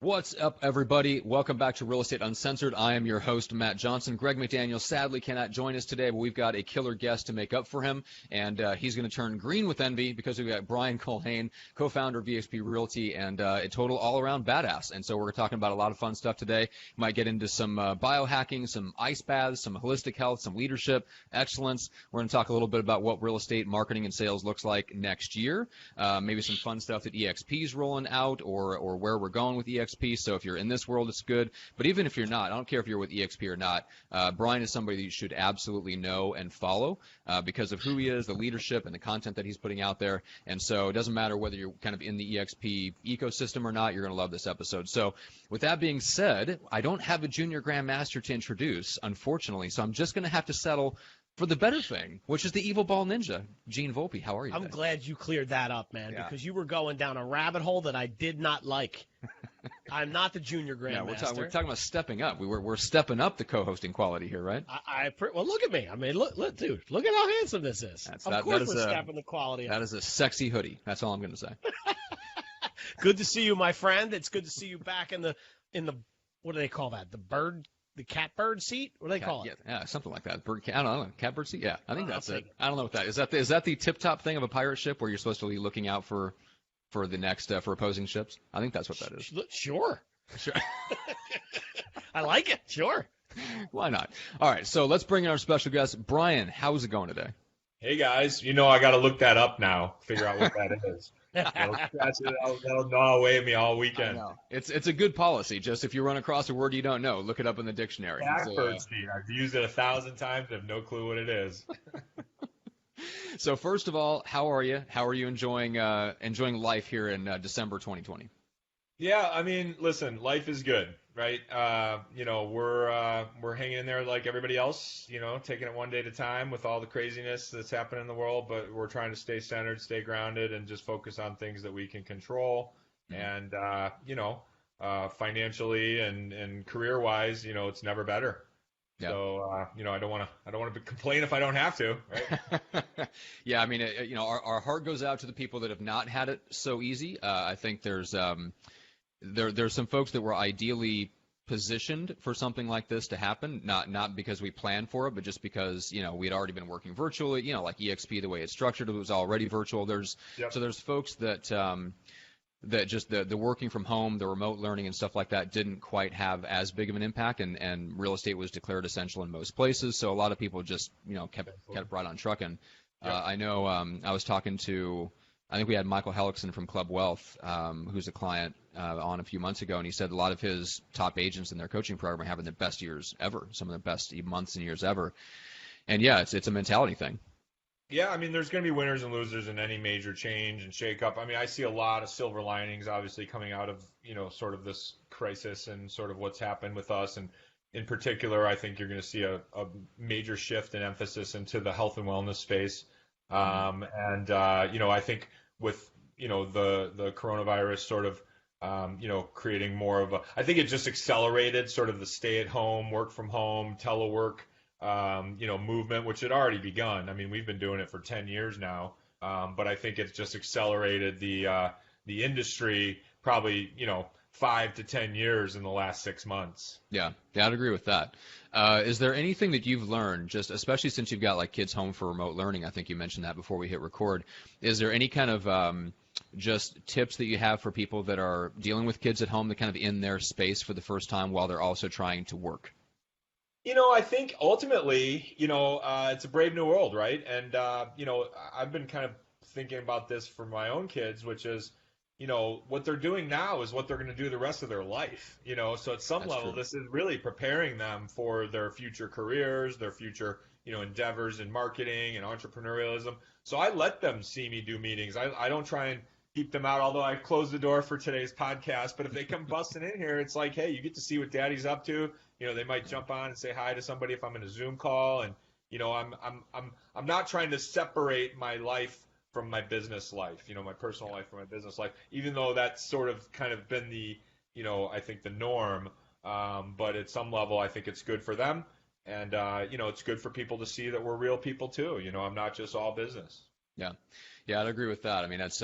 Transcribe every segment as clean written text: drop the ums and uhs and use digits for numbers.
What's up, everybody? Welcome back to Real Estate Uncensored. I am your host, Matt Johnson. Greg McDaniel sadly cannot join us today, but we've got a killer guest to make up for him, and he's going to turn green with envy because we've got Brian Culhane, co-founder of EXP Realty, and a total all-around badass. And so we're talking about a lot of fun stuff today. Might get into some biohacking, some ice baths, some holistic health, some leadership, excellence. We're going to talk a little bit about what real estate marketing and sales looks like next year. Maybe some fun stuff that EXP is rolling out, or where we're going with EXP. So if you're in this world, it's good. But even if you're not, I don't care if you're with EXP or not, Brian is somebody that you should absolutely know and follow because of who he is, the leadership, and the content that he's putting out there. And so it doesn't matter whether you're kind of in the EXP ecosystem or not, you're going to love this episode. So with that being said, I don't have a junior grandmaster to introduce, unfortunately, so I'm just going to have to settle for the better thing, which is the evil ball ninja. Gene Volpe, how are you? I'm glad you cleared that up, man, because you were going down a rabbit hole that I did not like. I'm not the junior grandmaster. Yeah, we're talking about stepping up. We're stepping up the co-hosting quality here, right? Well, look at me. I mean, look, dude, look at how handsome this is. Of course we're stepping the quality up. That is a sexy hoodie. That's all I'm going to say. Good to see you, my friend. It's good to see you back in the what do they call that? The catbird seat? What do they call it? Yeah, something like that. I don't know. Catbird seat? Yeah, I think that's it. I don't know what that is. Is that the tip-top thing of a pirate ship where you're supposed to be looking out for the next for opposing ships? I think that's what that is. Sure. I like it. Sure. Why not? All right, so let's bring in our special guest. Brian, how's it going today? Hey, guys. I got to look that up now, figure out what that is. That'll gnaw away at me all weekend. I know. It's a good policy. Just if you run across a word you don't know, look it up in the dictionary. Catbird seat. I've used it 1,000 times. I have no clue what it is. So first of all, how are you? How are you enjoying life here in December 2020? Yeah, I mean, listen, life is good, right? We're hanging in there like everybody else, taking it one day at a time with all the craziness that's happening in the world, but we're trying to stay centered, stay grounded, and just focus on things that we can control. And financially and career-wise, it's never better. Yeah. So, I don't want to complain if I don't have to, right? Yeah, I mean, our heart goes out to the people that have not had it so easy. I think there's some folks that were ideally positioned for something like this to happen, not because we planned for it, but just because, we'd already been working virtually, like EXP, the way it's structured, it was already virtual. So there's folks that just the working from home, the remote learning and stuff like that didn't quite have as big of an impact, and real estate was declared essential in most places. So a lot of people just, kept right on trucking. I know I was talking to, I think we had Michael Hellickson from Club Wealth, who's a client on a few months ago, and he said a lot of his top agents in their coaching program are having the best years ever, some of the best months and years ever. And yeah, it's a mentality thing. Yeah, I mean, there's going to be winners and losers in any major change and shakeup. I mean, I see a lot of silver linings, obviously, coming out of, sort of this crisis and sort of what's happened with us. And in particular, I think you're going to see a major shift in emphasis into the health and wellness space. I think with, the coronavirus sort of, creating more of I think it just accelerated sort of the stay at home, work from home, telework, movement, which had already begun. I mean, we've been doing it for 10 years now. But I think it's just accelerated the industry probably, 5 to 10 years in the last 6 months. Yeah, I'd agree with that. Is there anything that you've learned, just especially since you've got like kids home for remote learning? I think you mentioned that before we hit record. Is there any kind of just tips that you have for people that are dealing with kids at home, that kind of in their space for the first time while they're also trying to work? I think ultimately, it's a brave new world, right? And, I've been kind of thinking about this for my own kids, which is, what they're doing now is what they're going to do the rest of their life, so at some level, this is really preparing them for their future careers, their future, endeavors in marketing and entrepreneurialism. So I let them see me do meetings. I don't try and keep them out, although I closed the door for today's podcast. But if they come busting in here, it's like, hey, you get to see what Daddy's up to. They might jump on and say hi to somebody if I'm in a Zoom call, and I'm not trying to separate my life from my business life, my personal life from my business life, even though that's sort of kind of been the, I think the norm. But at some level, I think it's good for them, and it's good for people to see that we're real people too. I'm not just all business. Yeah. Yeah, I'd agree with that. I mean, that's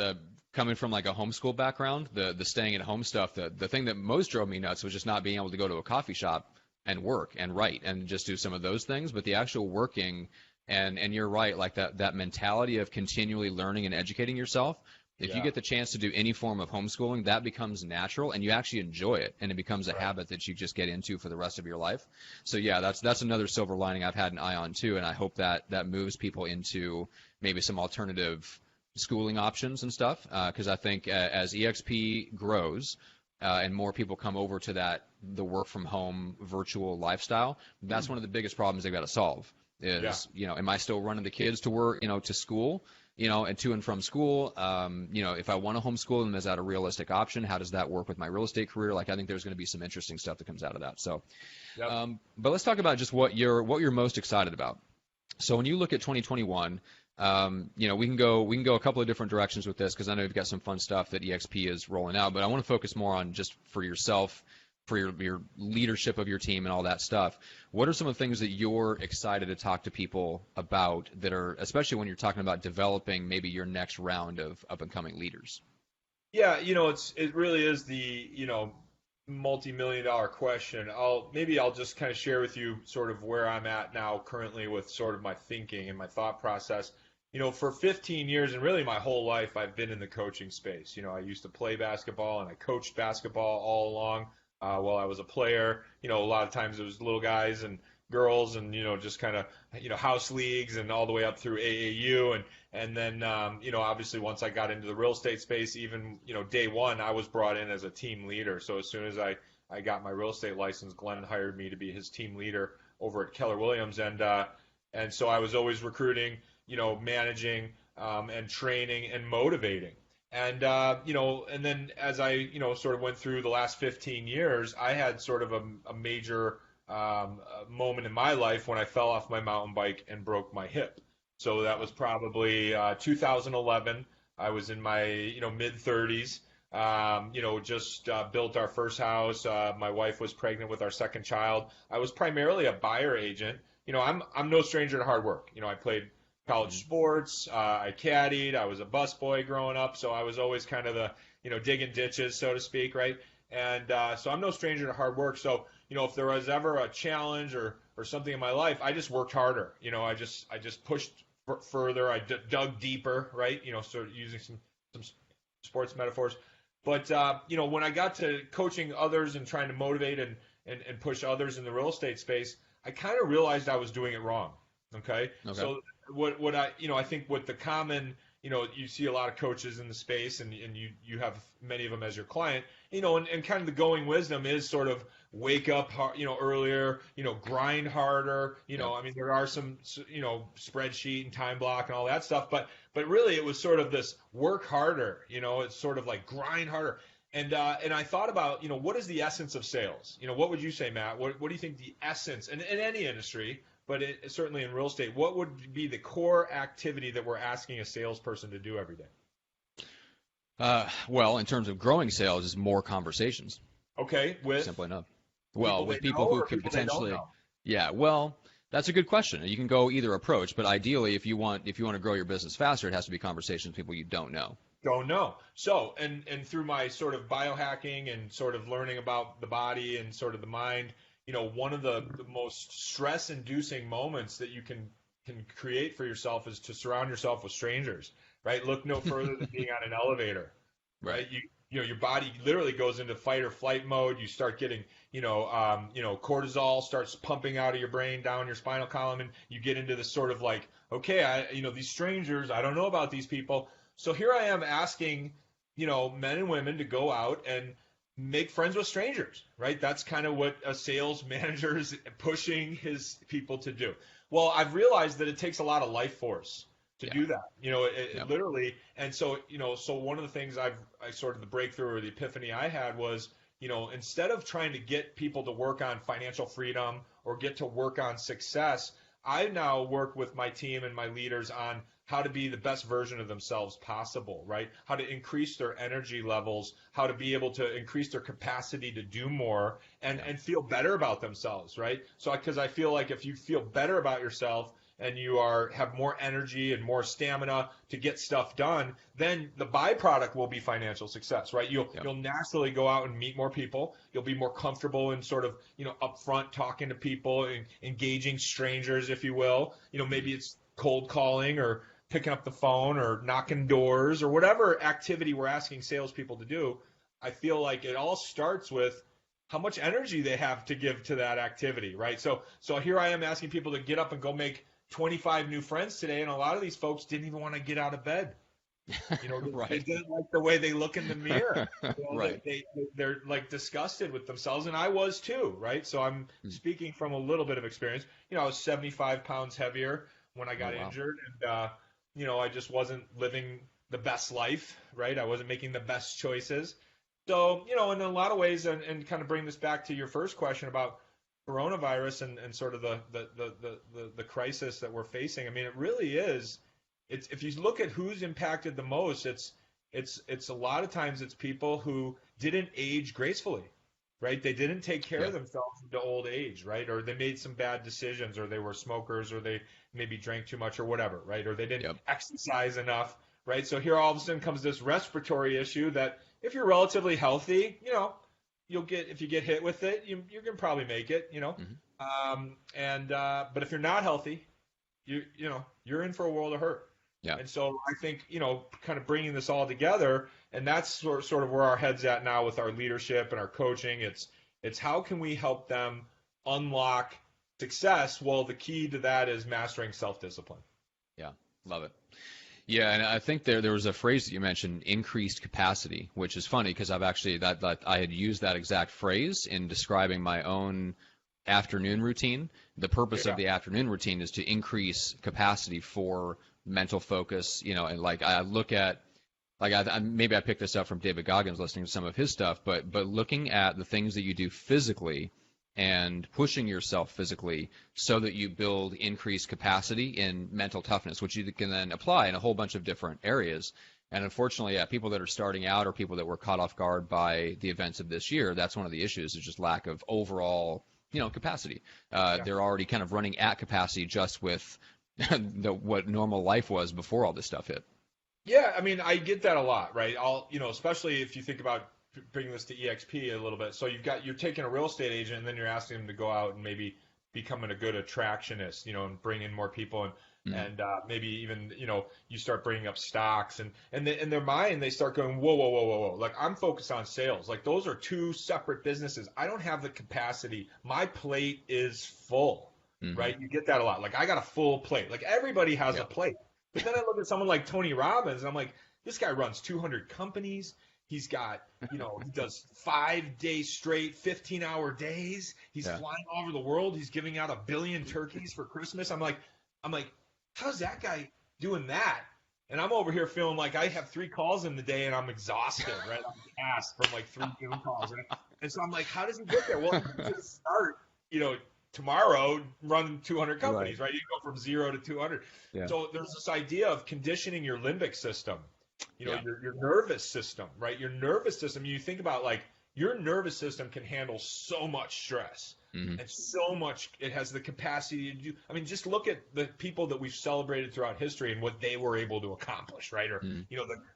coming from like a homeschool background, the staying at home stuff, the thing that most drove me nuts was just not being able to go to a coffee shop and work and write and just do some of those things. But the actual working and you're right, like that mentality of continually learning and educating yourself. If you get the chance to do any form of homeschooling, that becomes natural and you actually enjoy it, and it becomes a habit that you just get into for the rest of your life. So yeah, that's another silver lining I've had an eye on too, and I hope that moves people into maybe some alternative schooling options and stuff, because I think as EXP grows and more people come over to the work from home virtual lifestyle, that's one of the biggest problems they've got to solve is, am I still running the kids to work, to school? And to and from school, if I want to homeschool them, is that a realistic option? How does that work with my real estate career? Like, I think there's going to be some interesting stuff that comes out of that. So, but let's talk about just what you're most excited about. So when you look at 2021, we can go a couple of different directions with this because I know you've got some fun stuff that EXP is rolling out, but I want to focus more on just for yourself, for your leadership of your team and all that stuff. What are some of the things that you're excited to talk to people about that are, especially when you're talking about developing maybe your next round of up-and-coming leaders? Yeah, it really is the, multi-million-dollar question. I'll just kind of share with you sort of where I'm at now currently with sort of my thinking and my thought process. For 15 years and really my whole life, I've been in the coaching space. I used to play basketball and I coached basketball all along. While I was a player, a lot of times it was little guys and girls and, just kind of, house leagues and all the way up through AAU. And then, obviously once I got into the real estate space, even, day one, I was brought in as a team leader. So as soon as I got my real estate license, Glenn hired me to be his team leader over at Keller Williams. And so I was always recruiting, managing, and training and motivating. And, and then as I, sort of went through the last 15 years, I had sort of a major moment in my life when I fell off my mountain bike and broke my hip. So that was probably 2011. I was in my, mid-30s, just built our first house. My wife was pregnant with our second child. I was primarily a buyer agent. I'm no stranger to hard work. I played college sports, I caddied, I was a busboy growing up, so I was always kind of the, digging ditches, so to speak, right? And so I'm no stranger to hard work. So, if there was ever a challenge or something in my life, I just worked harder. I just pushed further, I dug deeper, right? Sort of using some sports metaphors. But, when I got to coaching others and trying to motivate and push others in the real estate space, I kind of realized I was doing it wrong. Okay. So what I think what the common, you see a lot of coaches in the space and you have many of them as your client, and kind of the going wisdom is sort of wake up, earlier, grind harder, I mean, there are some, spreadsheet and time block and all that stuff, but really it was sort of this work harder, it's sort of like grind harder. And I thought about, what is the essence of sales? What would you say, Matt? What do you think the essence, and in any industry, but certainly in real estate, what would be the core activity that we're asking a salesperson to do every day? Well, in terms of growing sales, is more conversations. Okay, simply enough. Well, with people who could potentially, yeah. Well, that's a good question. You can go either approach, but ideally, if you want to grow your business faster, it has to be conversations with people you don't know. Don't know. So, and through my sort of biohacking and sort of learning about the body and sort of the mind, one of the most stress-inducing moments that you can create for yourself is to surround yourself with strangers, right? Look no further than being on an elevator, right? Your body literally goes into fight or flight mode. You start getting, cortisol starts pumping out of your brain down your spinal column, and you get into this sort of like, okay, these strangers, I don't know about these people. So here I am asking, men and women to go out and make friends with strangers, right? That's kind of what a sales manager is pushing his people to do. Well, I've realized that it takes a lot of life force to do that, literally. And so, so one of the things I sort of the breakthrough or the epiphany I had was, instead of trying to get people to work on financial freedom or get to work on success, I now work with my team and my leaders on how to be the best version of themselves possible, right? How to increase their energy levels, how to be able to increase their capacity to do more and feel better about themselves, right? So, because I feel like if you feel better about yourself, and you have more energy and more stamina to get stuff done, then the byproduct will be financial success, right? You'll naturally go out and meet more people. You'll be more comfortable in sort of, upfront talking to people and engaging strangers, if you will. Maybe it's cold calling or picking up the phone or knocking doors or whatever activity we're asking salespeople to do. I feel like it all starts with how much energy they have to give to that activity, right? So here I am asking people to get up and go make 25 new friends today, and a lot of these folks didn't even want to get out of bed. Right. They didn't like the way they look in the mirror. Right. They're like disgusted with themselves, and I was too, right? So I'm speaking from a little bit of experience. I was 75 pounds heavier when I got injured, and I just wasn't living the best life, right? I wasn't making the best choices. So, in a lot of ways, and kind of bring this back to your first question about coronavirus and sort of the crisis that we're facing. I mean, it really is. It's, if you look at who's impacted the most, it's a lot of times it's people who didn't age gracefully, right? They didn't take care of themselves into old age, right? Or they made some bad decisions, or they were smokers, or they maybe drank too much, or whatever, right? Or they didn't exercise enough, right? So here all of a sudden comes this respiratory issue that if you're relatively healthy, you'll get, if you get hit with it, you can probably make it, but if you're not healthy, you're in for a world of hurt. Yeah. And so I think, kind of bringing this all together, and that's sort of where our head's at now with our leadership and our coaching. It's how can we help them unlock success? Well, the key to that is mastering self-discipline. Yeah, love it. Yeah, and I think there was a phrase that you mentioned, increased capacity, which is funny because I've actually that I had used that exact phrase in describing my own afternoon routine. The purpose of the afternoon routine is to increase capacity for mental focus, and like I look at, maybe I picked this up from David Goggins listening to some of his stuff, but looking at the things that you do physically and pushing yourself physically so that you build increased capacity in mental toughness, which you can then apply in a whole bunch of different areas. And unfortunately, people that are starting out or people that were caught off guard by the events of this year, that's one of the issues, is just lack of overall, capacity. They're already kind of running at capacity just with what normal life was before all this stuff hit. Yeah, I mean, I get that a lot, right? Especially if you think about bringing this to EXP a little bit. So you're taking a real estate agent, and then you're asking them to go out and maybe becoming a good attractionist, and bring in more people, and maybe even, you start bringing up stocks, and in their mind they start going, whoa. Like, I'm focused on sales. Like, those are two separate businesses. I don't have the capacity. My plate is full. Right? You get that a lot. Like, I got a full plate. Like, everybody has a plate. But then I look at someone like Tony Robbins, and I'm like, this guy runs 200 companies. He's got, he does 5 days straight, 15-hour days. He's flying all over the world. He's giving out 1 billion turkeys for Christmas. I'm like, how's that guy doing that? And I'm over here feeling like I have 3 calls in the day, and I'm exhausted, right? I'm gassed from like 3 Zoom calls. And so I'm like, how does he get there? Well, you just start, tomorrow run 200 companies, right? You go from 0 to 200. Yeah. So there's this idea of conditioning your limbic system, your nervous system, right? Your nervous system, you think about, like, your nervous system can handle so much stress and so much. It has the capacity to do. I mean, just look at the people that we've celebrated throughout history and what they were able to accomplish, right? Or,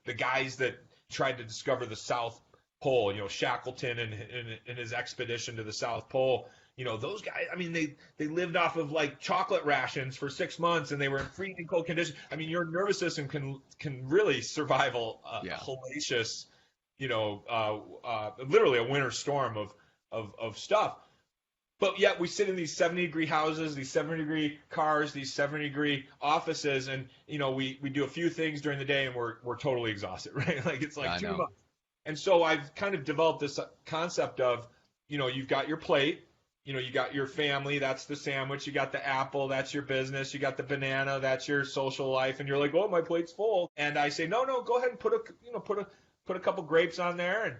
the guys that tried to discover the South Pole, Shackleton and his expedition to the South Pole. Those guys, I mean, they lived off of like chocolate rations for 6 months, and they were in freezing cold conditions. I mean, your nervous system can really survive a hellacious, literally a winter storm of stuff. But yet we sit in these 70-degree houses, these 70-degree cars, these 70-degree offices, and we do a few things during the day, and we're totally exhausted, right? Like, it's like too much. And so I've kind of developed this concept of, you've got your plate. You got your family, that's the sandwich. You got the apple, that's your business. You got the banana, that's your social life. And you're like, oh, my plate's full. And I say, no, go ahead and put a couple grapes on there, and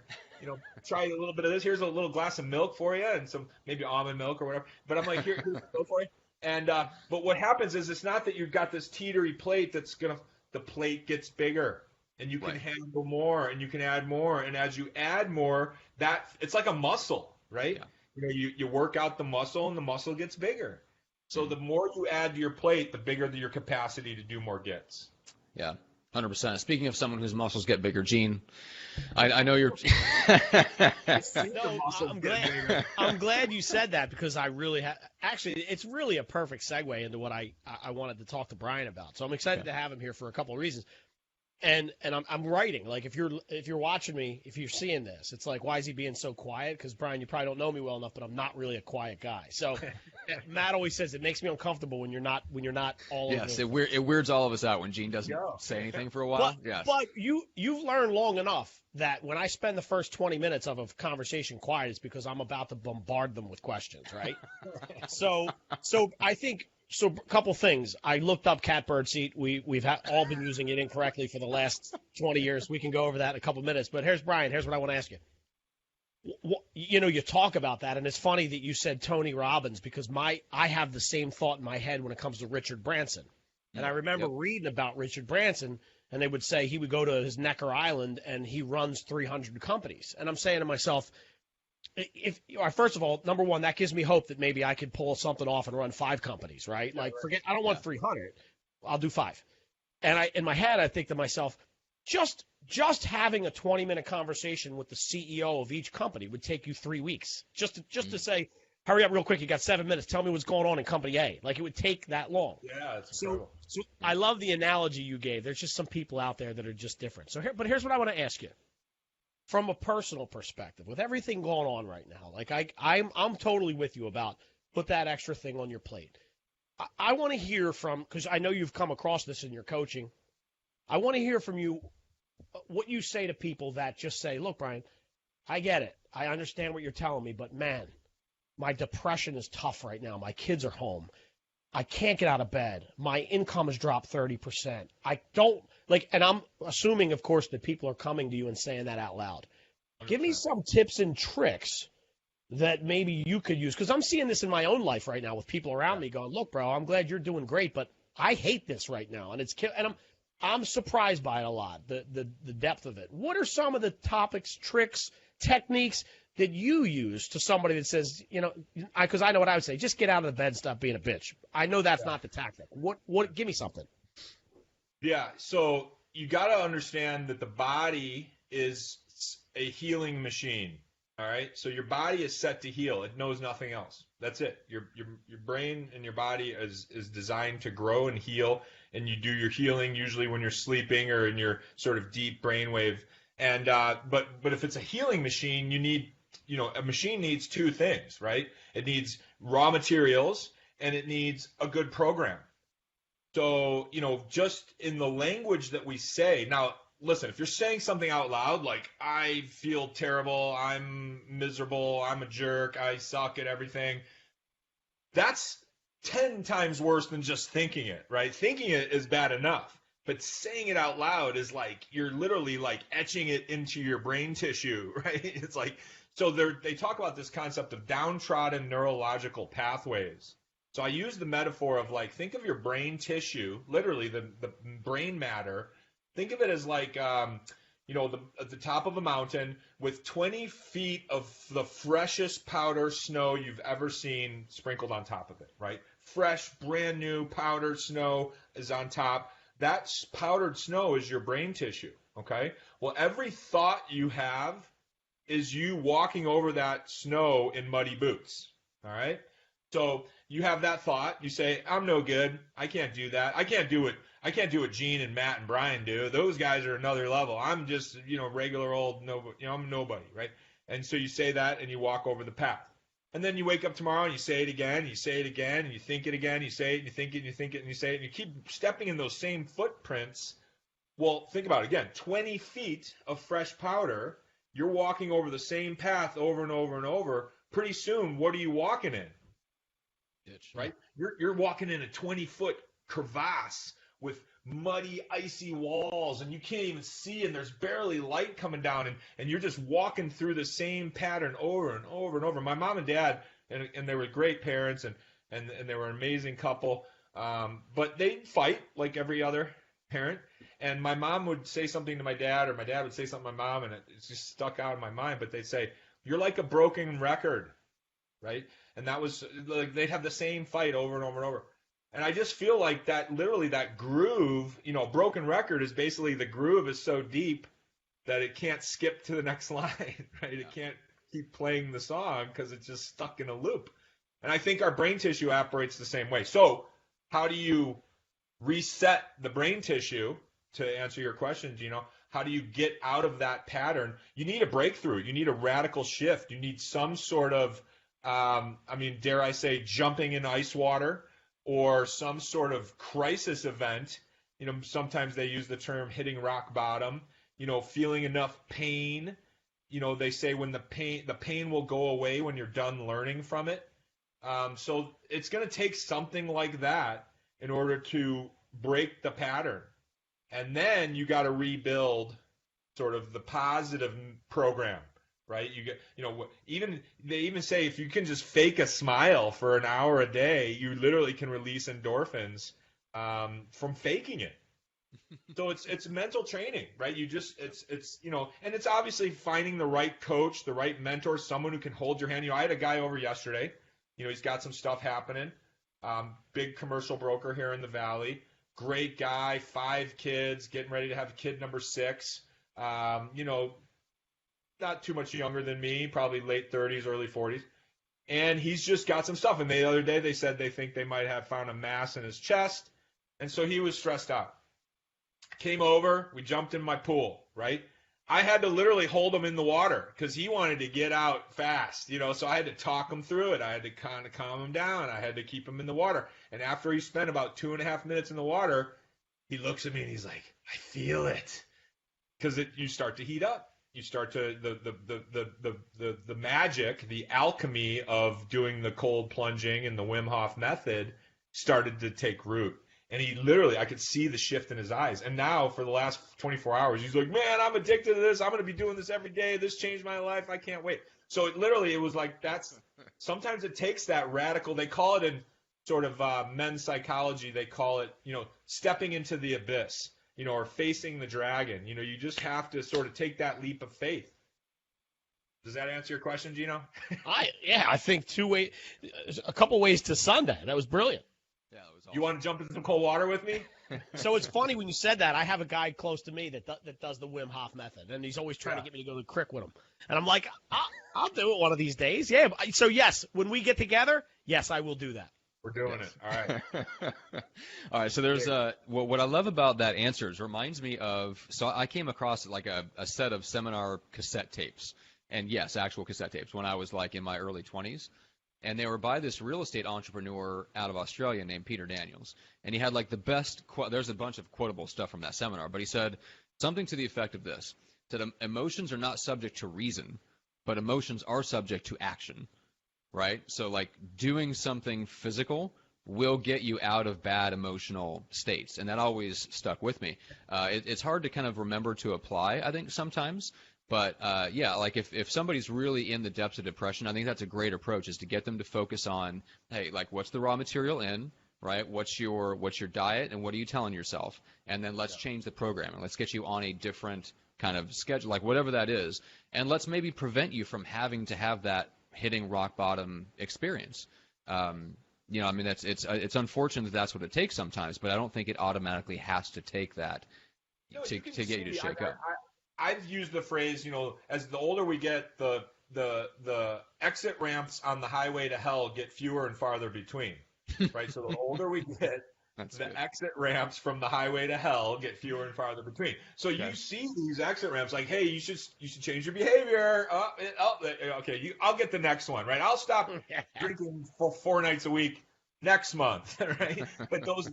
try a little bit of this. Here's a little glass of milk for you, and some maybe almond milk or whatever. But I'm like, here's go for you. And but what happens is, it's not that you've got this teetery plate the plate gets bigger, and you can handle more, and you can add more. And as you add more, it's like a muscle, right? Yeah. You work out the muscle, and the muscle gets bigger. So the more you add to your plate, the bigger your capacity to do more gets. Yeah, 100%. Speaking of someone whose muscles get bigger, Gene, I know you're. No, I'm glad you said that, because I really actually, it's really a perfect segue into what I wanted to talk to Brian about. So I'm excited to have him here for a couple of reasons. And I'm writing, like, if you're watching me, if you're seeing this, it's like, why is he being so quiet? Because, Brian, you probably don't know me well enough, but I'm not really a quiet guy. So Matt always says it makes me uncomfortable when you're not all over. Yes, it weirds all of us out when Gene doesn't say anything for a while. But you've learned long enough that when I spend the first 20 minutes of a conversation quiet, it's because I'm about to bombard them with questions, right? So I think. So a couple things. I looked up catbird seat. We've all been using it incorrectly for the last 20 years. We can go over that in a couple minutes. But here's Brian. Here's what I want to ask you. You talk about that, and it's funny that you said Tony Robbins, because I have the same thought in my head when it comes to Richard Branson. And I remember reading about Richard Branson, and they would say he would go to his Necker Island and he runs 300 companies. And I'm saying to myself, first of all, number one, that gives me hope that maybe I could pull something off and run 5 companies, right? Like, I don't want 300. I'll do 5. And in my head, I think to myself, just having a 20-minute conversation with the CEO of each company would take you 3 weeks. Just to say, hurry up real quick, you got 7 minutes, tell me what's going on in company A. Like, it would take that long. Yeah, it's incredible. So I love the analogy you gave. There's just some people out there that are just different. But here's what I want to ask you. From a personal perspective, with everything going on right now, like I'm totally with you about put that extra thing on your plate. I want to hear because I know you've come across this in your coaching. I want to hear from you what you say to people that just say, look, Brian, I get it. I understand what you're telling me, but man, my depression is tough right now. My kids are home. I can't get out of bed. My income has dropped 30%. I don't and I'm assuming, of course, that people are coming to you and saying that out loud. 100%. Give me some tips and tricks that maybe you could use, because I'm seeing this in my own life right now with people around me going, look, bro, I'm glad you're doing great, but I hate this right now. And I'm surprised by it a lot, the depth of it. What are some of the topics, tricks, techniques that you use to somebody that says, because I know what I would say, just get out of the bed and stop being a bitch. I know that's not the tactic. What? Give me something. Yeah, so you got to understand that the body is a healing machine. All right, so your body is set to heal. It knows nothing else. That's it. Your brain and your body is designed to grow and heal, and you do your healing usually when you're sleeping or in your sort of deep brainwave. And but if it's a healing machine, a machine needs 2 things, right? It needs raw materials and it needs a good program. So, just in the language that we say, now, listen, if you're saying something out loud, like, I feel terrible, I'm miserable, I'm a jerk, I suck at everything, that's 10 times worse than just thinking it, right? Thinking it is bad enough, but saying it out loud is like, you're literally like etching it into your brain tissue, right? It's like, so they talk about this concept of downtrodden neurological pathways. So I use the metaphor of, like, think of your brain tissue, literally the brain matter. Think of it as like, at the top of a mountain with 20 feet of the freshest powder snow you've ever seen sprinkled on top of it, right? Fresh, brand new powdered snow is on top. That powdered snow is your brain tissue, okay? Well, every thought you have is you walking over that snow in muddy boots, all right? So you have that thought. You say, I'm no good. I can't do that. I can't do what Gene and Matt and Brian do. Those guys are another level. I'm just, regular old nobody. I'm nobody, right? And so you say that and you walk over the path. And then you wake up tomorrow and you say it again, you say it again, and you think it again, you say it, and you think it, and you think it, and you say it, and you keep stepping in those same footprints. Well, think about it again. 20 feet of fresh powder. You're walking over the same path over and over and over. Pretty soon, what are you walking in? Right? You're walking in a 20-foot crevasse with muddy, icy walls, and you can't even see, and there's barely light coming down, and you're just walking through the same pattern over and over and over. My mom and dad, and they were great parents, and they were an amazing couple, but they'd fight like every other parent. And my mom would say something to my dad, or my dad would say something to my mom, and it's just stuck out in my mind. But they'd say, "You're like a broken record. right? And that was like they'd have the same fight over and over and over. And I just feel like that literally that groove, a broken record is basically the groove is so deep that it can't skip to the next line, right? It can't keep playing the song because it's just stuck in a loop. And I think our brain tissue operates the same way. So how do you reset the brain tissue, to answer your question, Gino? How do you get out of that pattern? You need a breakthrough. You need a radical shift. You need some sort of, dare I say, jumping in ice water, or some sort of crisis event. Sometimes they use the term hitting rock bottom, feeling enough pain. They say when the pain will go away when you're done learning from it. So it's going to take something like that in order to break the pattern. And then you got to rebuild sort of the positive program, right? You get, they even say if you can just fake a smile for an hour a day, you literally can release endorphins from faking it. So it's mental training, right? It's and it's obviously finding the right coach, the right mentor, someone who can hold your hand. I had a guy over yesterday. He's got some stuff happening. Big commercial broker here in the Valley. Great guy, 5 kids, getting ready to have kid number 6. Not too much younger than me, probably late 30s, early 40s. And he's just got some stuff. And the other day they said they think they might have found a mass in his chest. And so he was stressed out. Came over, we jumped in my pool, right? I had to literally hold him in the water because he wanted to get out fast, so I had to talk him through it. I had to kind of calm him down. I had to keep him in the water. And after he spent about 2.5 minutes in the water, he looks at me and he's like, I feel it. Because you start to heat up. You start to, the magic, the alchemy of doing the cold plunging and the Wim Hof method started to take root. And he literally, I could see the shift in his eyes. And now, for the last 24 hours, he's like, man, I'm addicted to this. I'm going to be doing this every day. This changed my life. I can't wait. So it was like sometimes it takes that radical, they call it in sort of men's psychology, they call it, stepping into the abyss, or facing the dragon. You just have to sort of take that leap of faith. Does that answer your question, Gino? I think a couple ways to Sunday. That was brilliant. Yeah, it was awesome. You want to jump into some cold water with me? So it's funny when you said that. I have a guy close to me that does the Wim Hof method, and he's always trying to get me to go to the crick with him. And I'm like, I'll do it one of these days. Yeah. So yes, when we get together, yes, I will do that. We're doing it. All right. All right. So there's what I love about that answer is reminds me of. So I came across like a set of seminar cassette tapes, and yes, actual cassette tapes when I was like in my early 20s. And they were by this real estate entrepreneur out of Australia named Peter Daniels. And he had like the best there's a bunch of quotable stuff from that seminar, but he said something to the effect of this: that emotions are not subject to reason, but emotions are subject to action, right? So like doing something physical will get you out of bad emotional states. And that always stuck with me. It's hard to kind of remember to apply, I think, sometimes. But, like if somebody's really in the depths of depression, I think that's a great approach, is to get them to focus on, hey, like what's the raw material in, right? What's your diet and what are you telling yourself? And then let's change the programming. Let's get you on a different kind of schedule, like whatever that is. And let's maybe prevent you from having to have that hitting rock bottom experience. It's unfortunate that that's what it takes sometimes, but I don't think it automatically has to take that to get you to shake up. I've used the phrase, as the older we get, the exit ramps on the highway to hell get fewer and farther between, right? So the older we get, exit ramps from the highway to hell get fewer and farther between. So you see these exit ramps like, hey, you should change your behavior. I'll get the next one, right? I'll stop drinking for 4 nights a week next month, right? But those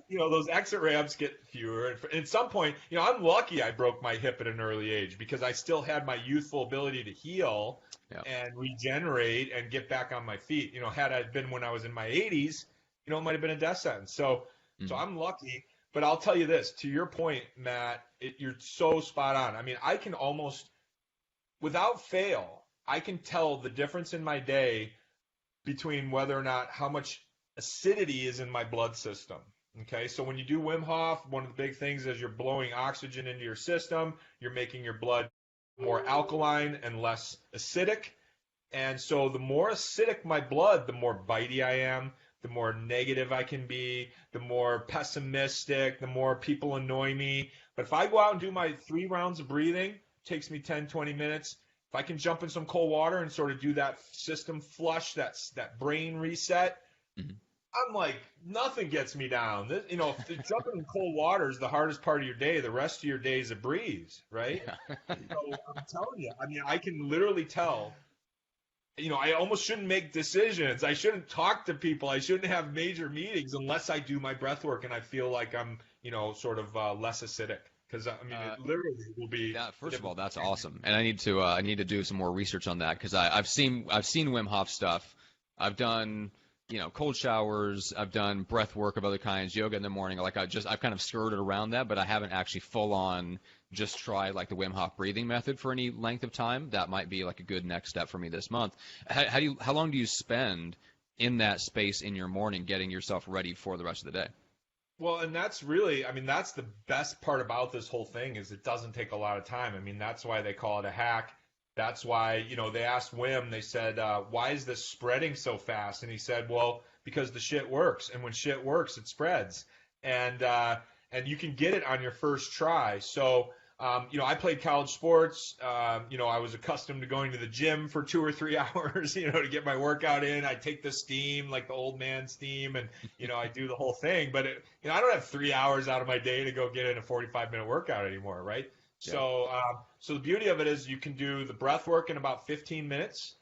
exit ramps get fewer. And at some point, I'm lucky I broke my hip at an early age because I still had my youthful ability to heal and regenerate and get back on my feet. Had I been when I was in my 80s, it might have been a death sentence. So I'm lucky. But I'll tell you this, to your point, Matt, you're so spot on. I mean, I can almost, without fail, I can tell the difference in my day between whether or not how much acidity is in my blood system. Okay, so when you do Wim Hof, one of the big things is you're blowing oxygen into your system. You're making your blood more alkaline and less acidic. And so the more acidic my blood, the more bitey I am, the more negative I can be, the more pessimistic, the more people annoy me. But if I go out and do my 3 rounds of breathing, it takes me 10, 20 minutes. If I can jump in some cold water and sort of do that system flush, that brain reset, Mhm. I'm like, nothing gets me down. If jumping in cold water is the hardest part of your day, the rest of your day is a breeze, right? So I'm telling you, I mean, I can literally tell. I almost shouldn't make decisions. I shouldn't talk to people. I shouldn't have major meetings unless I do my breath work and I feel like I'm, sort of less acidic. Because I mean, it literally will be. First of all, that's awesome, and I need to do some more research on that because I've seen Wim Hof stuff. I've done cold showers. I've done breath work of other kinds, yoga in the morning. Like I've kind of skirted around that, but I haven't actually full on just tried like the Wim Hof breathing method for any length of time. That might be like a good next step for me this month. How long do you spend in that space in your morning getting yourself ready for the rest of the day? Well, and that's really, I mean, that's the best part about this whole thing is it doesn't take a lot of time. I mean, that's why they call it a hack. That's why, they asked Wim, they said, why is this spreading so fast? And he said, well, because the shit works. And when shit works, it spreads. And you can get it on your first try. So, I played college sports. I was accustomed to going to the gym for 2 or 3 hours, to get my workout in. I take the steam, like the old man steam, and, I do the whole thing. But, I don't have 3 hours out of my day to go get in a 45-minute workout anymore, right? Yeah. So the beauty of it is you can do the breath work in about 15 minutes.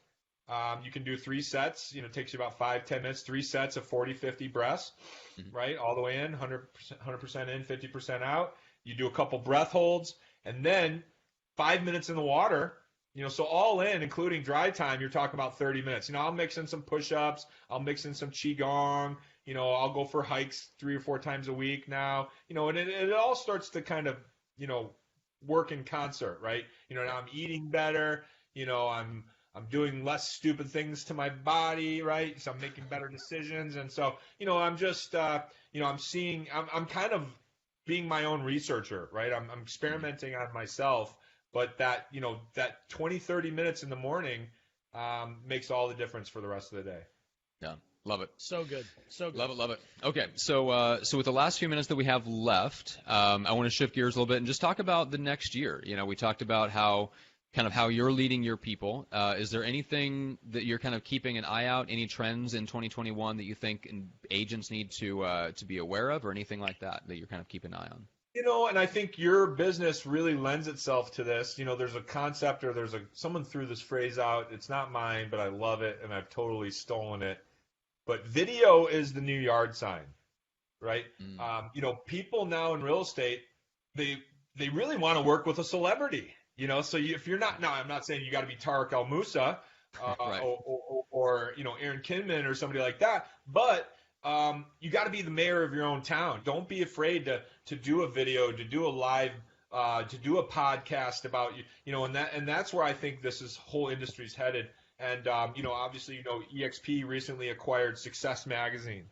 You can do 3 sets. It takes you about 5, 10 minutes, 3 sets of 40, 50 breaths, right? All the way in, 100% in, 50% out. You do a couple breath holds, and then 5 minutes in the water. So all in, including dry time, you're talking about 30 minutes. I'll mix in some push-ups. I'll mix in some qigong. I'll go for hikes 3 or 4 times a week now. And it all starts to kind of, work in concert, right? Now I'm eating better. I'm doing less stupid things to my body, right? So I'm making better decisions, and so I'm just I'm kind of being my own researcher, right? I'm experimenting on myself, but that 20, 30 minutes in the morning makes all the difference for the rest of the day. Yeah. Love it. So good. So good. Love it, love it. Okay, so with the last few minutes that we have left, I want to shift gears a little bit and just talk about the next year. We talked about how you're leading your people. Is there anything that you're kind of keeping an eye out, any trends in 2021 that you think agents need to be aware of, or anything like that you're kind of keeping an eye on? And I think your business really lends itself to this. There's a concept, or someone threw this phrase out. It's not mine, but I love it, and I've totally stolen it. But video is the new yard sign, right? People now in real estate, they really want to work with a celebrity, So if you're not, now I'm not saying you got to be Tarek El Moussa, Right. or Aaron Kinman or somebody like that, but you got to be the mayor of your own town. Don't be afraid to do a video, to do a live, to do a podcast about you, and that's where I think this whole industry's headed. And, obviously, EXP recently acquired Success Magazine.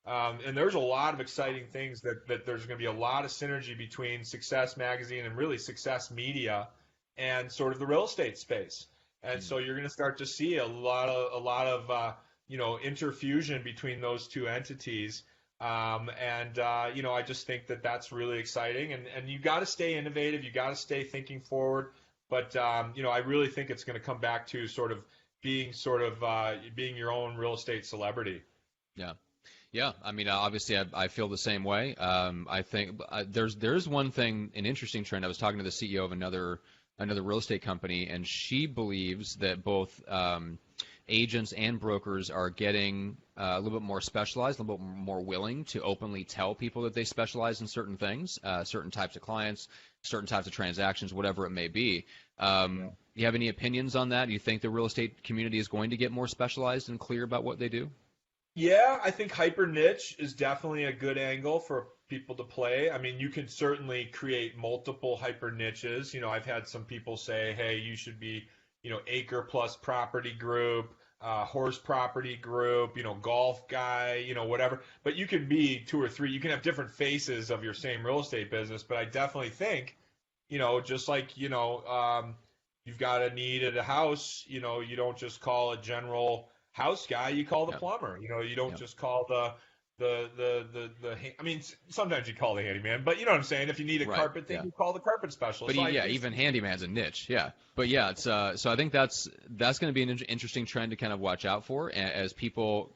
And there's a lot of exciting things that there's going to be a lot of synergy between Success Magazine and really Success Media and sort of the real estate space. And so you're going to start to see a lot of interfusion between those two entities. I just think that that's really exciting. And you got to stay innovative. You got to stay thinking forward. But, I really think it's going to come back to being your own real estate celebrity. Yeah. I mean, obviously, I feel the same way. I think there's one thing, an interesting trend. I was talking to the CEO of another real estate company, and she believes that both agents and brokers are getting a little bit more specialized, a little bit more willing to openly tell people that they specialize in certain things, certain types of clients, certain types of transactions, whatever it may be. Do you have any opinions on that? Do you think the real estate community is going to get more specialized and clear about what they do? Yeah, I think hyper niche is definitely a good angle for people to play. I mean, you can certainly create multiple hyper niches. I've had some people say, hey, you should be, acre plus property group, horse property group, golf guy, whatever. But you can be 2 or 3. You can have different faces of your same real estate business. But I definitely think, just like, you've got a need at a house, you know, you don't just call a general house guy, you call the Yep. plumber. You know, you don't Yep. just call I mean, sometimes you call the handyman, but you know what I'm saying? If you need a Right. carpet thing, Yeah. you call the carpet specialist. But So I do even see- handyman's a niche, yeah. But yeah, it's so I think that's going to be an interesting trend to kind of watch out for as people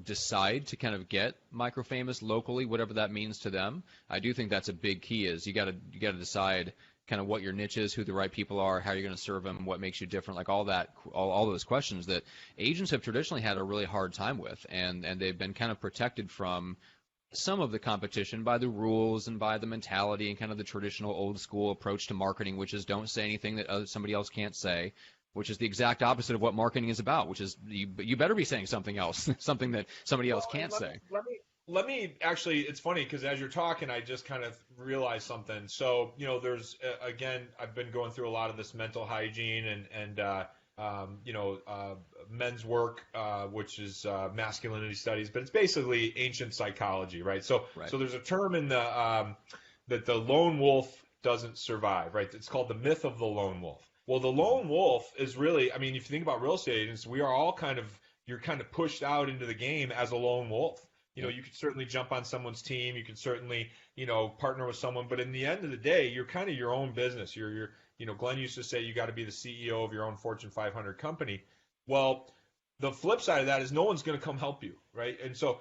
decide to kind of get micro famous locally, whatever that means to them. I do think that's a big key. Is you got to decide kind of what your niche is, who the right people are, how you're going to serve them, what makes you different, like all that, all those questions that agents have traditionally had a really hard time with, and they've been kind of protected from some of the competition by the rules and by the mentality and kind of the traditional old school approach to marketing, which is don't say anything that somebody else can't say, which is the exact opposite of what marketing is about, which is you better be saying something else, something that somebody else can't say. Let me actually, it's funny because as you're talking, I just kind of realized something. So, you know, there's, again, I've been going through a lot of this mental hygiene and men's work, which is masculinity studies, but it's basically ancient psychology, right? So, Right. so there's a term in the that the lone wolf doesn't survive, right? It's called the myth of the lone wolf. Well, the lone wolf is really, I mean, if you think about real estate agents, we are all you're kind of pushed out into the game as a lone wolf. You know, you could certainly jump on someone's team. You could certainly, partner with someone. But in the end of the day, you're kind of your own business. Glenn used to say you got to be the CEO of your own Fortune 500 company. Well, the flip side of that is no one's going to come help you, right? And so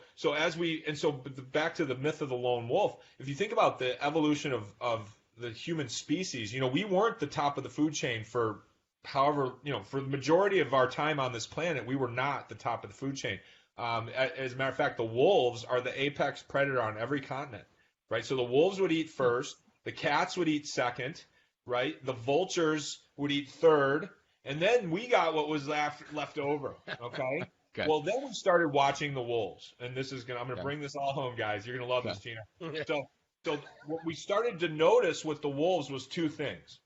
back to the myth of the lone wolf. If you think about the evolution of the human species, we weren't the top of the food chain for however, for the majority of our time on this planet, we were not the top of the food chain. As a matter of fact, the wolves are the apex predator on every continent, right? So the wolves would eat first, the cats would eat second, right? The vultures would eat third, and then we got what was left over, okay? Okay. Well, then we started watching the wolves, and I'm gonna Okay. bring this all home, guys. You're gonna love this, Gina. Okay. So what we started to notice with the wolves was two things.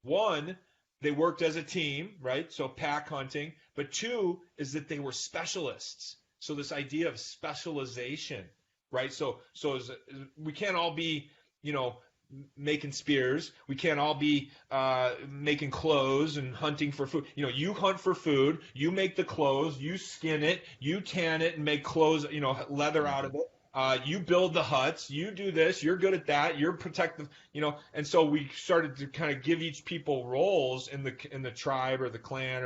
One, they worked as a team, right? So pack hunting. But two is that they were specialists. So this idea of specialization, right? So we can't all be, making spears. We can't all be making clothes and hunting for food. You hunt for food. You make the clothes. You skin it. You tan it and make clothes, leather out of it. You build the huts. You do this. You're good at that. You're protective, And so we started to kind of give each people roles in the tribe or the clan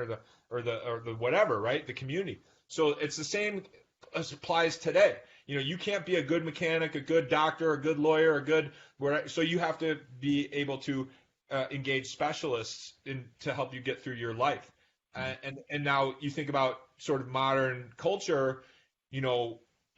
or the whatever, right? The community. So it's the same as applies today. You can't be a good mechanic, a good doctor, a good lawyer, so you have to be able to engage specialists to help you get through your life. And now you think about sort of modern culture,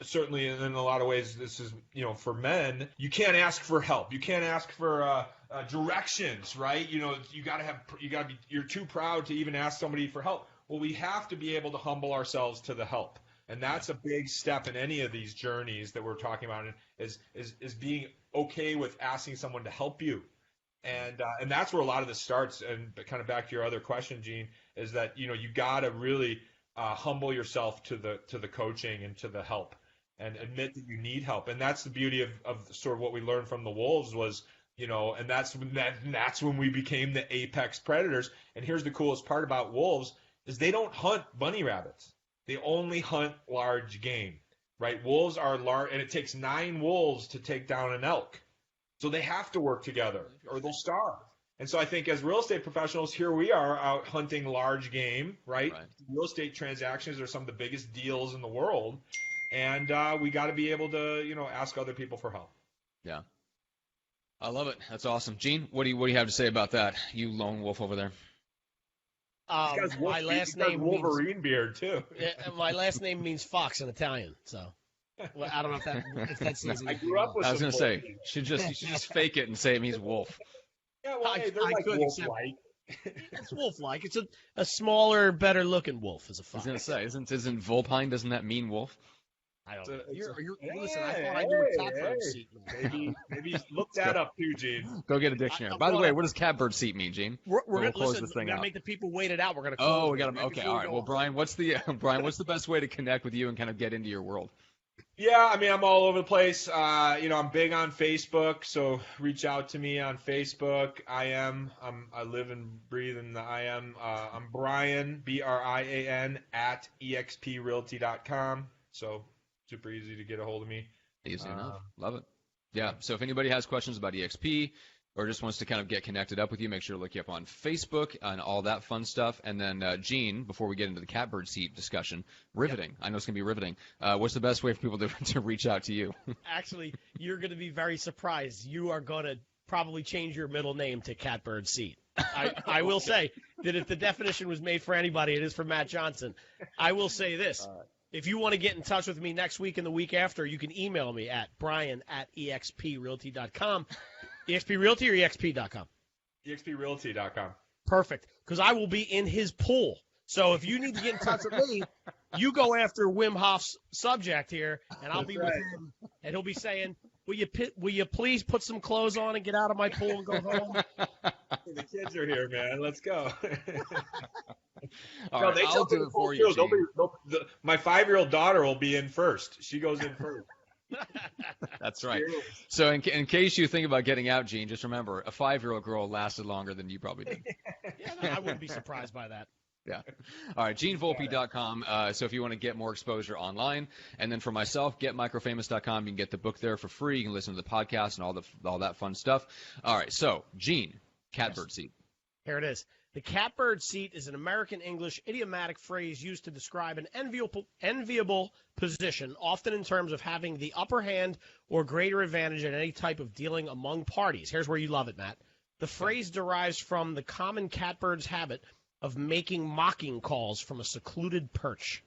certainly in a lot of ways, this is, for men, you can't ask for help. You can't ask for directions, right? You're too proud to even ask somebody for help. Well, we have to be able to humble ourselves to the help. And that's a big step in any of these journeys that we're talking about is being okay with asking someone to help you. And that's where a lot of this starts. And kind of back to your other question, Gene, is that, you got to really humble yourself to the coaching and to the help and admit that you need help. And that's the beauty of sort of what we learned from the wolves was, and that's when we became the apex predators. And here's the coolest part about wolves is they don't hunt bunny rabbits. They only hunt large game, right? Wolves are large, and it takes 9 wolves to take down an elk. So they have to work together or they'll starve. And so I think as real estate professionals, here we are out hunting large game, right? Real estate transactions are some of the biggest deals in the world. And we got to be able to, ask other people for help. Yeah. I love it. That's awesome. Gene, what do you have to say about that? You lone wolf over there. My last name Wolverine beard too. My last name means fox in Italian, so I don't know if that says anything. I grew up with. I was going to say you should just fake it and say it means wolf. Yeah, well, they're like wolf-like. It's wolf-like. It's a smaller, better-looking wolf as a fox. I was going to say, isn't vulpine? Doesn't that mean wolf? I don't know. Listen, I thought I knew what catbird seat meant. Maybe look that up too, Gene. Go get a dictionary. By the way, what does catbird seat mean, Gene? We're gonna close this thing we gotta out. make the people wait it out. We're gonna. Oh, we got to. Okay, all right. Well, Brian, what's the best way to connect with you and kind of get into your world? Yeah, I mean, I'm all over the place. I'm big on Facebook, so reach out to me on Facebook. I live and breathe in the I am. I'm Brian, Brian, at exprealty.com. So super easy to get a hold of me. Easy enough. Um, Love it. Yeah. So if anybody has questions about EXP or just wants to kind of get connected up with you, make sure to look you up on Facebook and all that fun stuff. And then, Gene, before we get into the catbird seat discussion, riveting. Yep. I know it's going to be riveting. What's the best way for people to reach out to you? Actually, you're going to be very surprised. You are going to probably change your middle name to Catbird Seat. I will say that if the definition was made for anybody, it is for Matt Johnson. I will say this. If you want to get in touch with me next week and the week after, you can email me at brian@exprealty.com. EXPRealty or exp.com? exprealty.com. Perfect, because I will be in his pool. So if you need to get in touch with me, you go after Wim Hof's subject here, and I'll be with him, and he'll be saying, will you please put some clothes on and get out of my pool and go home? The kids are here, man. Let's go. All right, I'll do it for you, my 5-year-old daughter will be in first. She goes in first. That's right. So in case you think about getting out, Gene, just remember, a 5-year-old girl lasted longer than you probably did. Yeah, no, I wouldn't be surprised by that. Yeah. All right, GeneVolpe.com. So if you want to get more exposure online, and then for myself, getmicrofamous.com. You can get the book there for free. You can listen to the podcast and all that fun stuff. All right, so Gene, catbird seat. Here it is. The catbird seat is an American English idiomatic phrase used to describe an enviable position, often in terms of having the upper hand or greater advantage in any type of dealing among parties. Here's where you love it, Matt. The phrase derives from the common catbird's habit of making mocking calls from a secluded perch.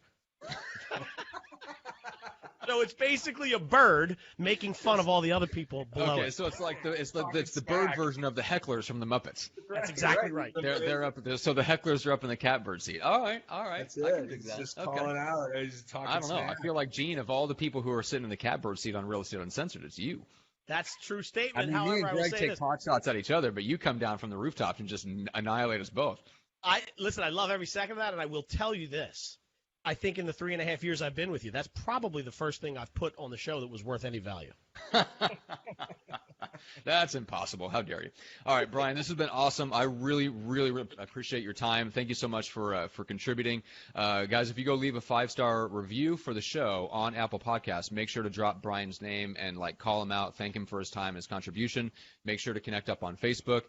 So it's basically a bird making fun of all the other people below. Okay, so it's like it's the bird version of the hecklers from the Muppets. That's exactly right. They're up there, so the hecklers are up in the catbird seat. All right. That's it. I can dig that. Just calling out. He's talking. I don't know. I feel like, Gene, of all the people who are sitting in the catbird seat on Real Estate Uncensored, it's you. That's a true statement. I mean, However, you and I will Greg say take this. pot shots at each other, but you come down from the rooftops and just annihilate us both. Listen, I love every second of that, and I will tell you this. I think in the 3.5 years I've been with you, that's probably the first thing I've put on the show that was worth any value. That's impossible. How dare you? All right, Brian, this has been awesome. I really, really, really appreciate your time. Thank you so much for contributing. Guys, if you go leave a 5-star review for the show on Apple Podcasts, make sure to drop Brian's name and call him out, thank him for his time and his contribution. Make sure to connect up on Facebook.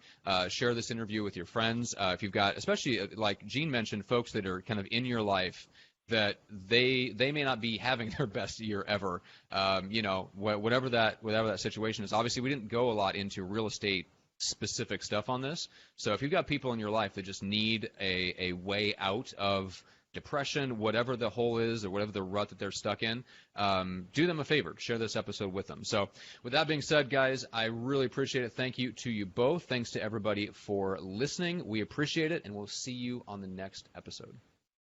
Share this interview with your friends. If you've got, especially like Gene mentioned, folks that are kind of in your life that they may not be having their best year ever. Whatever that situation is. Obviously, we didn't go a lot into real estate specific stuff on this. So if you've got people in your life that just need a way out of depression, whatever the hole is or whatever the rut that they're stuck in, do them a favor. Share this episode with them. So with that being said, guys, I really appreciate it. Thank you to you both. Thanks to everybody for listening. We appreciate it, and we'll see you on the next episode.